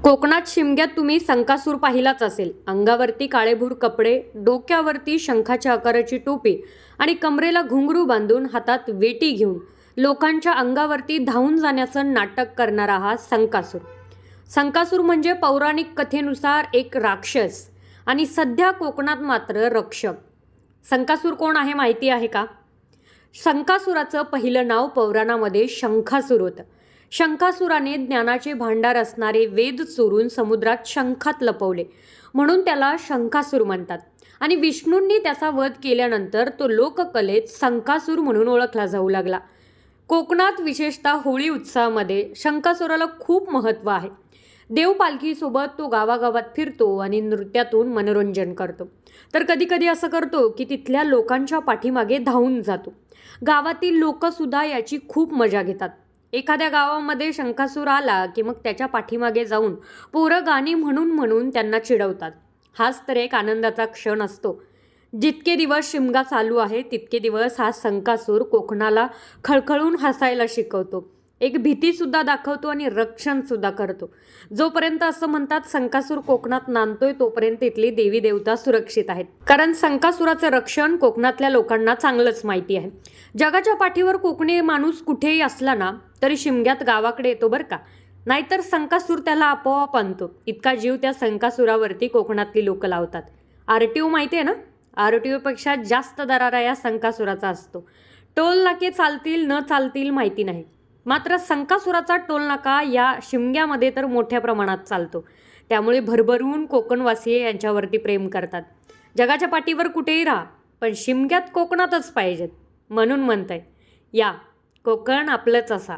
कोकणात शिमग्यात तुम्ही संकासूर पाहिलाच असेल. अंगावरती काळेभूर कपडे, डोक्यावरती शंखाच्या आकाराची टोपी आणि कमरेला घुंगरू बांधून हातात वेटी घेऊन लोकांच्या अंगावरती धावून जाण्याचं नाटक करणारा हा संकासूर. संकासूर म्हणजे पौराणिक कथेनुसार एक राक्षस आणि सध्या कोकणात मात्र रक्षक. संकासूर कोण आहे माहिती आहे का? संकासुराचं पहिलं नाव पौराणामध्ये शंखासूर होतं. शंखासुराने ज्ञानाचे भांडार असणारे वेद चोरून समुद्रात शंखात लपवले, म्हणून त्याला शंखासूर म्हणतात. आणि विष्णूंनी त्याचा वध केल्यानंतर तो लोककलेत संकासूर म्हणून ओळखला जाऊ लागला. कोकणात विशेषतः होळी उत्सवामध्ये शंखासुराला खूप महत्त्व आहे. देवपालखीसोबत तो गावागावात फिरतो आणि नृत्यातून मनोरंजन करतो. तर कधीकधी असं करतो की तिथल्या लोकांच्या पाठीमागे धावून जातो. गावातील लोकसुद्धा याची खूप मजा घेतात. एखाद्या गावामध्ये शंखासूर आला की मग त्याच्या पाठीमागे जाऊन पोरं गाणी म्हणून म्हणून त्यांना चिडवतात. हाच तर एक आनंदाचा क्षण असतो. जितके दिवस शिमगा चालू आहे तितके दिवस हा संकासूर कोकणाला खळखळून हसायला शिकवतो. एक भीतीसुद्धा दाखवतो आणि रक्षणसुद्धा करतो. जोपर्यंत असं म्हणतात संकासूर कोकणात नांदतोय तोपर्यंत इथली देवी देवता सुरक्षित आहेत. कारण संकासुराचं रक्षण कोकणातल्या लोकांना चांगलंच माहिती आहे. जगाच्या पाठीवर कोकणी माणूस कुठेही असला ना तरी शिमग्यात गावाकडे येतो बरं का. नाहीतर संकासूर त्याला आपोआप आणतो. इतका जीव त्या संकासुरावरती कोकणातली लोक लावतात. RTO माहिती आहे ना? RTOपेक्षा जास्त दरारा या संकासुराचा असतो. टोल नाके चालतील न चालतील माहिती नाही, मात्र संकासुराचा टोलनाका या शिमग्यामध्ये तर मोठ्या प्रमाणात चालतो. त्यामुळे भरभरून कोकणवासीय यांच्यावरती प्रेम करतात. जगाच्या पाठीवर कुठेही राहा पण शिमग्यात कोकणातच पाहिजेत. म्हणून म्हणतंय या कोकण आपलंच असा.